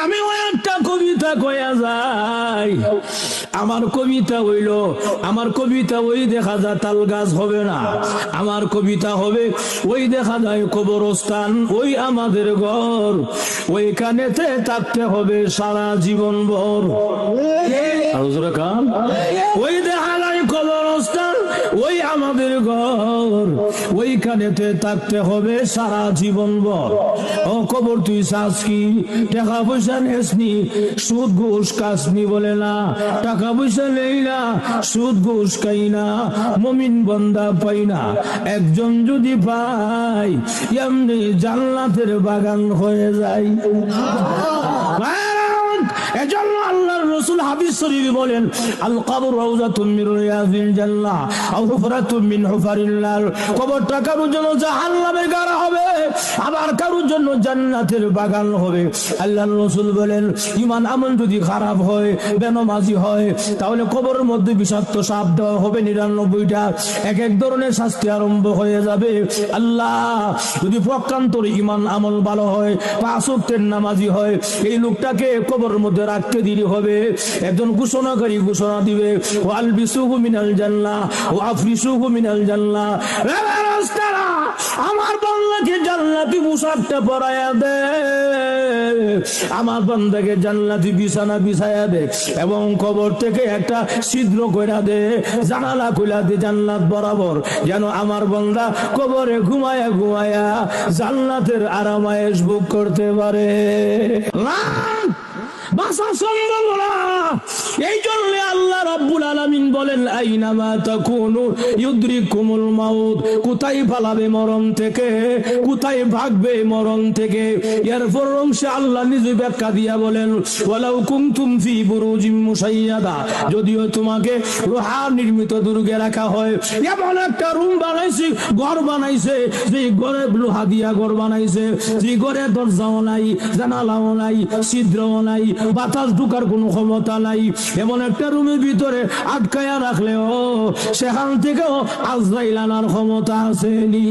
আমি ওই একটা কবিতা কয়া যাই, আমার কবিতা হইল, আমার কবিতা ওই দেখা যায় তাল গাছ হবে না, আমার কবিতা হবে ওই দেখা যায় কবরস্থান, ওই আমাদের ঘর, ওইখানেতে থাকতে হবে সারা জীবন ভর। ওই দেখা যায় কবরস্থান, ওই আমাদের ঘর, ওইখানেতে থাকতে হবে সারা জীবন ভর। ও কবর তুই চাস কি? টাকা পয়সা নেসনি, সুদ ঘুষ কাসনি বলে না, টাকা পয়সা নেই না, সুদ ঘুষ খাই না, মুমিন বান্দা পাই না, একজন যদি পাই এমনি জান্নাতের বাগান হয়ে যায়। এজন্য আল্লাহর রাসূল হাদিস শরীফে বলেন, আল কবর রাউযাতুম মিন রিয়াযিল জান্নাহ আও হুফরাতুম মিন হুফারিল নার। কবরটা কারোর জন্য জাহান্নামের গাড়া হবে, আবার কারোর জন্য জান্নাতের বাগান হবে। আল্লাহর রাসূল বলেন, ঈমান আমল যদি খারাপ হয়, বেনামাজি হয়, তাহলে কবরের মধ্যে বিষাক্ত সাপ দেওয়া হবে 99টা, এক এক ধরনের শাস্তি আরম্ভ হয়ে যাবে। আল্লাহ যদি প্রকান্তর ঈমান আমল ভালো হয়, 5 ওয়াক্তের নামাজি হয়, এই লোকটাকে কবরের মধ্যে রাখতে দেরি হবে। একজন ঘোষণাকারী ঘোষণা দিবে, ওয়াল বিসুহু মিনাল জান্নাহ ওয়া আফরিসুহু মিনাল জান্নাহ। আমার বান্দাকে জান্নাতি পোশাকটা পরায়া দে, আমার বান্দাকে জান্নাতি বিছানা বিছায়া দে, এবং কবর থেকে একটা ছিদ্র কইরা দে, জানালা কইরা দে জান্নাত বরাবর, যেন আমার বান্দা কবরে ঘুমায়া ঘুমায়া জান্নাতের আরামায়েশ ভোগ করতে পারে। এই জন্য আল্লাহ রাব্বুল আলামিন বলেন, আইনামা তাকুনু ইউদরিকুমুল মাউত, কোথায় পালাবে মরণ থেকে, কোথায় ভাগবে মরণ থেকে। এরপর অংশে আল্লাহ নিজে ব্যাখ্যা দিয়া বলেন, ওয়ালাউ কুনতুম ফি বুরুজিম মুশাইয়াদা, যদিও তোমাকে লোহার নির্মিত দুর্গে রাখা হয়, এমন একটা রুম বানাইছে, ঘর বানাইছে, যে ঘরে লোহা দিয়া ঘর বানাইছে, যে ঘরে দরজাও নাই, জানালাও নাই, ছিদ্রও নাই, বাতাস ঢুকার কোনো ক্ষমতা নাই, এমন একটা রুমের ভিতরে আটকায়া রাখলেও সেখান থেকেও আজরাইল আনার ক্ষমতা আসেনি।